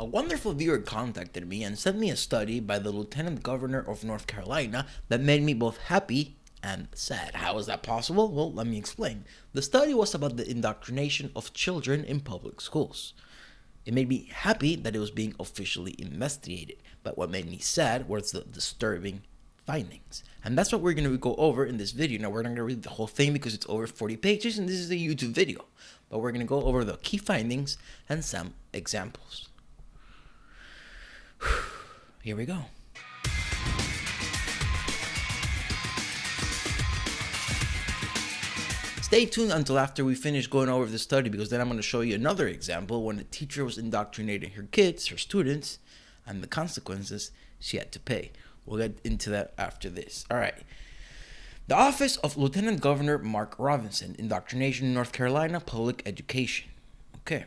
A wonderful viewer contacted me and sent me a study by the Lieutenant Governor of North Carolina that made me both happy and sad. How is that possible? Well, let me explain. The study was about the indoctrination of children in public schools. It made me happy that it was being officially investigated, but what made me sad was the disturbing findings. And that's what we're going to go over in this video. Now, we're not going to read the whole thing because it's over 40 pages and this is a YouTube video, but we're going to go over the key findings and some examples. Here we go. Stay tuned until after we finish going over the study, because then I'm going to show you another example when a teacher was indoctrinating her kids, her students, and the consequences she had to pay. We'll get into that after this. All right. The Office of Lieutenant Governor Mark Robinson, Indoctrination in North Carolina, Public Education. Okay.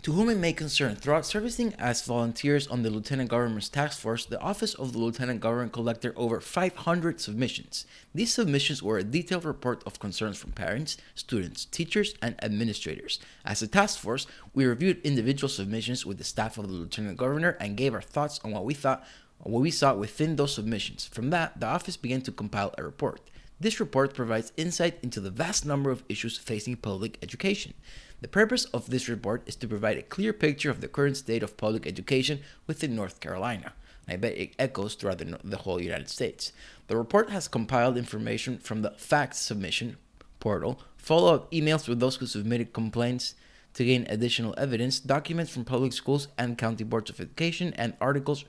To whom it may concern, throughout servicing as volunteers on the Lieutenant Governor's task force, the Office of the Lieutenant Governor collected over 500 submissions. These submissions were a detailed report of concerns from parents, students, teachers, and administrators. As a task force, we reviewed individual submissions with the staff of the Lieutenant Governor and gave our thoughts on what we saw within those submissions. From that, the office began to compile a report. This report provides insight into the vast number of issues facing public education. The purpose of this report is to provide a clear picture of the current state of public education within North Carolina. I bet it echoes throughout the whole United States. The report has compiled information from the facts submission portal, follow-up emails with those who submitted complaints to gain additional evidence, documents from public schools and county boards of education, and articles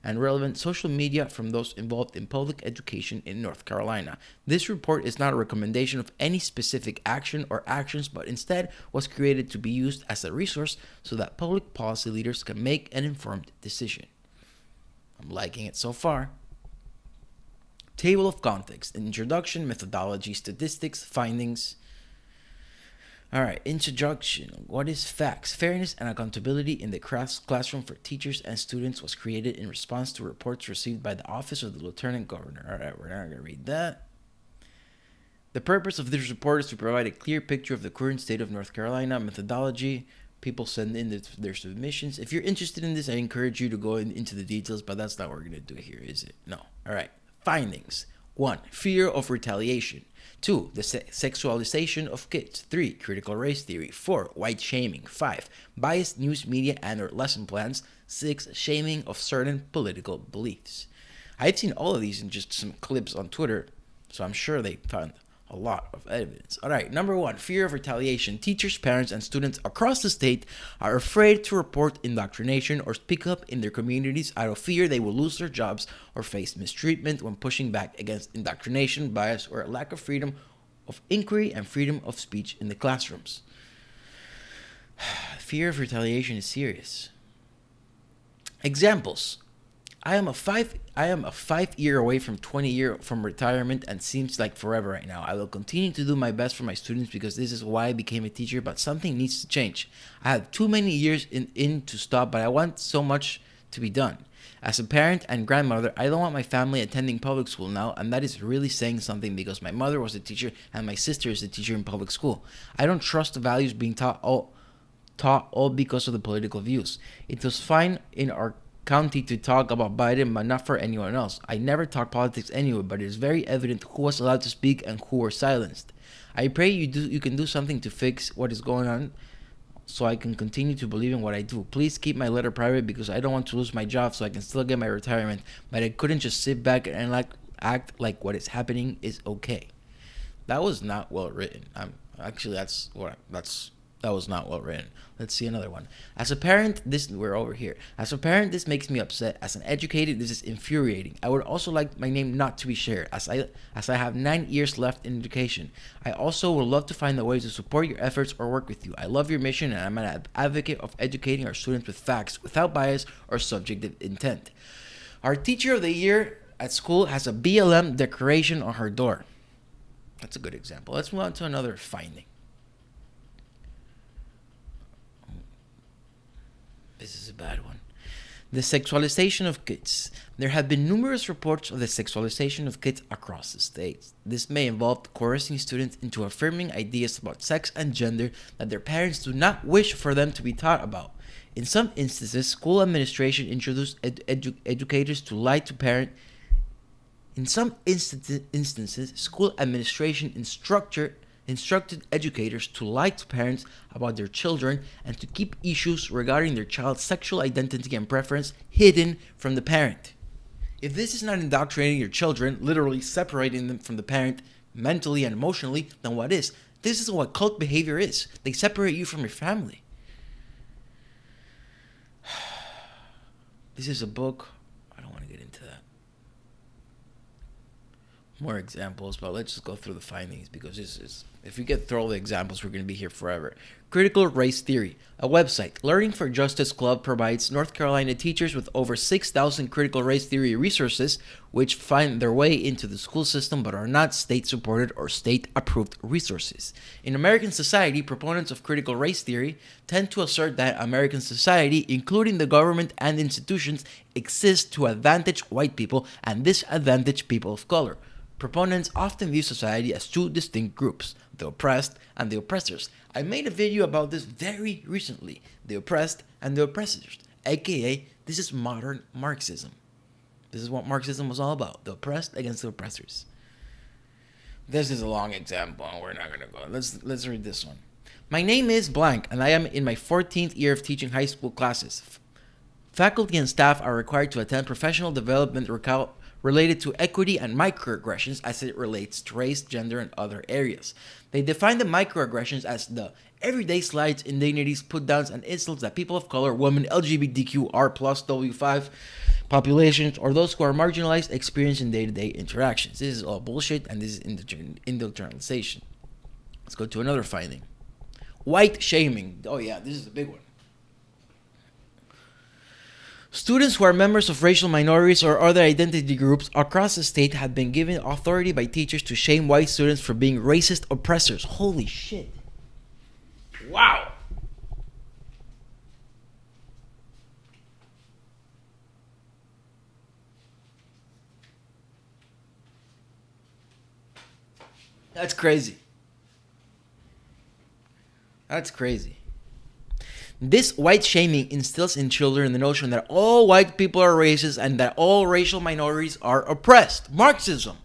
and relevant social media from those involved in public education in North Carolina. This report is not a recommendation of any specific action or actions, but instead was created to be used as a resource so that public policy leaders can make an informed decision. I'm liking it so far. Table of contents: introduction, methodology, statistics, findings. All right, introduction. What is facts? Fairness and accountability in the classroom for teachers and students was created in response to reports received by the Office of the Lieutenant Governor. All right, we're not going to read that. The purpose of this report is to provide a clear picture of the current state of North Carolina. Methodology. People send in their submissions. If you're interested in this, I encourage you to go into the details, but that's not what we're going to do here, is it? No. All right. Findings. 1. Fear of retaliation. 2. The sexualization of kids. 3. Critical race theory. 4. White shaming. 5. Biased news media and or lesson plans. 6. Shaming of certain political beliefs. I've seen all of these in just some clips on Twitter, so I'm sure they found a lot of evidence. All right, number 1, fear of retaliation. Teachers, parents, and students across the state are afraid to report indoctrination or speak up in their communities out of fear they will lose their jobs or face mistreatment when pushing back against indoctrination, bias, or a lack of freedom of inquiry and freedom of speech in the classrooms. Fear of retaliation is serious. Examples. I am a 5 year away from 20 year from retirement and seems like forever right now. I will continue to do my best for my students because this is why I became a teacher, but something needs to change. I have too many years in to stop, but I want so much to be done. As a parent and grandmother, I don't want my family attending public school now, and that is really saying something because my mother was a teacher and my sister is a teacher in public school. I don't trust the values being taught all because of the political views. It was fine in our county to talk about Biden, but not for anyone else. I never talk politics anyway, but it is very evident who was allowed to speak and who were silenced. I pray you can do something to fix what is going on so I can continue to believe in what I do. Please keep my letter private because I don't want to lose my job so I can still get my retirement, but I couldn't just sit back and act like what is happening is okay. That was not well written. That was not well written. Let's see another one. As a parent, we're over here. As a parent, this makes me upset. As an educator, this is infuriating. I would also like my name not to be shared, as I have 9 years left in education. I also would love to find a way to support your efforts or work with you. I love your mission, and I'm an advocate of educating our students with facts, without bias or subjective intent. Our teacher of the year at school has a BLM decoration on her door. That's a good example. Let's move on to another finding. This is a bad one. The sexualization of kids. There have been numerous reports of the sexualization of kids across the states. This may involve coercing students into affirming ideas about sex and gender that their parents do not wish for them to be taught about. In some instances, school administration introduced educators to lie to parents. In some instances, school administration instructed educators to lie to parents about their children and to keep issues regarding their child's sexual identity and preference hidden from the parent. If this is not indoctrinating your children, literally separating them from the parent mentally and emotionally, then what is? This is what cult behavior is. They separate you from your family. This is a book. I don't want to get into that. More examples, but let's just go through the findings because this is, if we get through all the examples, we're going to be here forever. Critical Race Theory. A website, Learning for Justice Club, provides North Carolina teachers with over 6,000 critical race theory resources which find their way into the school system but are not state-supported or state-approved resources. In American society, proponents of critical race theory tend to assert that American society, including the government and institutions, exists to advantage white people and disadvantage people of color. Proponents often view society as two distinct groups, the oppressed and the oppressors. I made a video about this very recently, the oppressed and the oppressors, aka this is modern Marxism. This is what Marxism was all about, the oppressed against the oppressors. This is a long example and we're not going to go. Let's read this one. My name is blank and I am in my 14th year of teaching high school classes. Faculty and staff are required to attend professional development related to equity and microaggressions as it relates to race, gender, and other areas. They define the microaggressions as the everyday slights, indignities, put-downs, and insults that people of color, women, LGBTQ, R+, W5 populations, or those who are marginalized experience in day-to-day interactions. This is all bullshit, and this is indoctrination. Let's go to another finding. White shaming. Oh yeah, this is a big one. Students who are members of racial minorities or other identity groups across the state have been given authority by teachers to shame white students for being racist oppressors. Holy shit. Wow. That's crazy. That's crazy. This white shaming instills in children the notion that all white people are racist and that all racial minorities are oppressed. Marxism.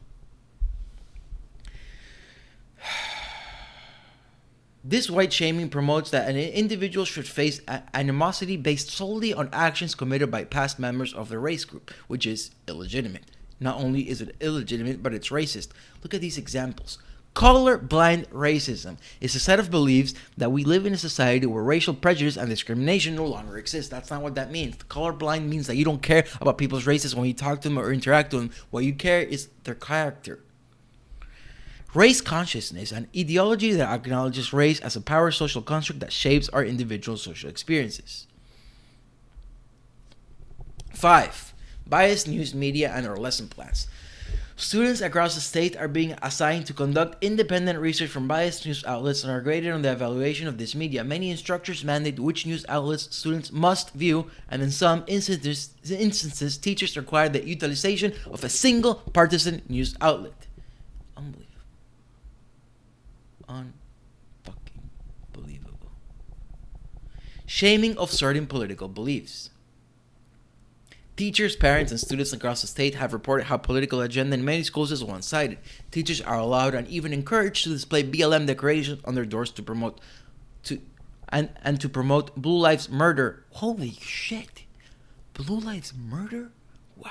This white shaming promotes that an individual should face animosity based solely on actions committed by past members of the race group, which is illegitimate. Not only is it illegitimate, but it's racist. Look at these examples. Color-blind racism is a set of beliefs that we live in a society where racial prejudice and discrimination no longer exist. That's not what that means. Colorblind means that you don't care about people's races when you talk to them or interact with them. What you care is their character. Race consciousness, an ideology that acknowledges race as a power social construct that shapes our individual social experiences. 5. Biased news media and our lesson plans. Students across the state are being assigned to conduct independent research from biased news outlets and are graded on the evaluation of this media. Many instructors mandate which news outlets students must view, and in some instances teachers require the utilization of a single partisan news outlet. Unbelievable. Un-fucking believable. Shaming of certain political beliefs. Teachers, parents, and students across the state have reported how political agenda in many schools is one-sided. Teachers are allowed and even encouraged to display BLM decorations on their doors to promote Blue Lives Murder. Holy shit. Blue Lives Murder? Wow,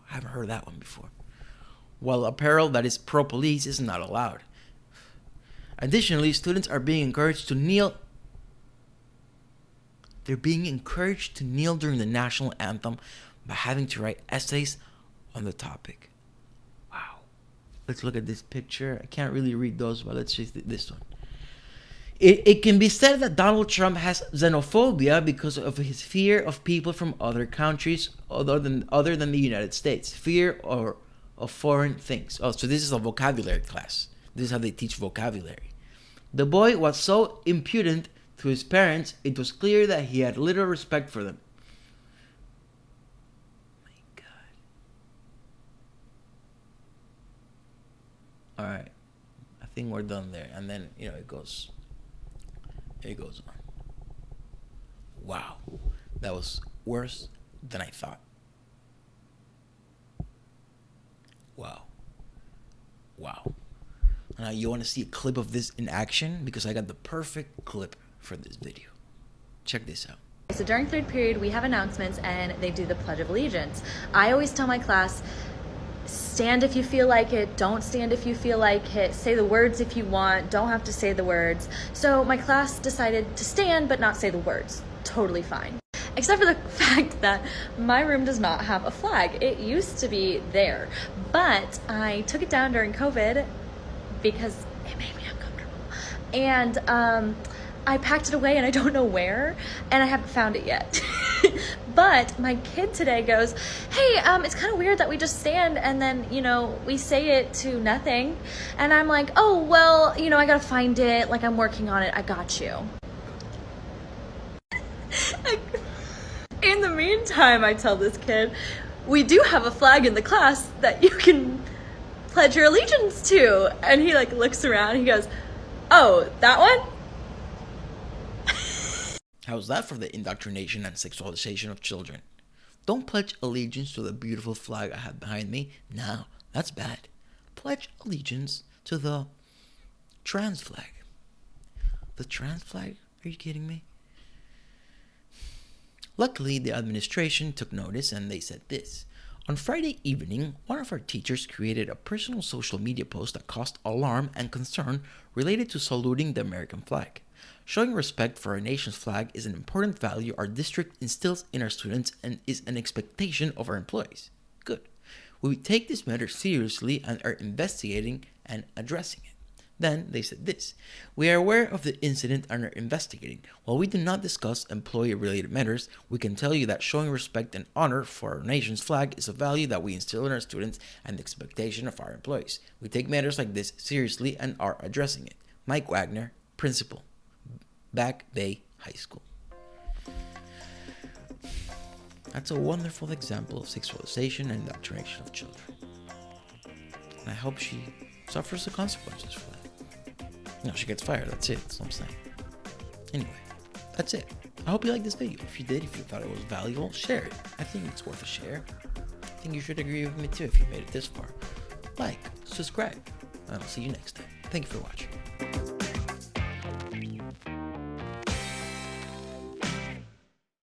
I haven't heard that one before. While apparel that is pro-police is not allowed. Additionally, students are being encouraged to kneel. They're being encouraged to kneel during the national anthem by having to write essays on the topic. Wow. Let's look at this picture. I can't really read those, but let's see this one. It can be said that Donald Trump has xenophobia because of his fear of people from other countries other than the United States. Fear of foreign things. Oh, so this is a vocabulary class. This is how they teach vocabulary. The boy was so impudent to his parents, it was clear that he had little respect for them. think we're done there. And then, it goes on. Wow. That was worse than I thought. Wow. Now you want to see a clip of this in action? Because I got the perfect clip for this video. Check this out. So during third period, we have announcements and they do the Pledge of Allegiance. I always tell my class, stand if you feel like it, don't stand if you feel like it, say the words if you want, don't have to say the words. So my class decided to stand but not say the words. Totally fine. Except for the fact that my room does not have a flag. It used to be there, but I took it down during COVID because it made me uncomfortable. And I packed it away and I don't know where, and I haven't found it yet. But my kid today goes, hey, it's kind of weird that we just stand and then, we say it to nothing. And I'm like, oh, well, I gotta find it. Like, I'm working on it. I got you. In the meantime, I tell this kid, we do have a flag in the class that you can pledge your allegiance to. And he looks around and he goes, oh, that one? How's that for the indoctrination and sexualization of children? Don't pledge allegiance to the beautiful flag I have behind me. No, that's bad. Pledge allegiance to the trans flag. The trans flag? Are you kidding me? Luckily, the administration took notice and they said this. On Friday evening, one of our teachers created a personal social media post that caused alarm and concern related to saluting the American flag. Showing respect for our nation's flag is an important value our district instills in our students and is an expectation of our employees. Good. We take this matter seriously and are investigating and addressing it. Then they said this. We are aware of the incident and are investigating. While we do not discuss employee-related matters, we can tell you that showing respect and honor for our nation's flag is a value that we instill in our students and the expectation of our employees. We take matters like this seriously and are addressing it. Mike Wagner, Principal, Back Bay High School. That's a wonderful example of sexualization and indoctrination of children. And I hope she suffers the consequences for that. No, she gets fired. That's it. That's what I'm saying. Anyway, that's it. I hope you liked this video. If you did, if you thought it was valuable, share it. I think it's worth a share. I think you should agree with me too if you made it this far. Like, subscribe, and I'll see you next time. Thank you for watching.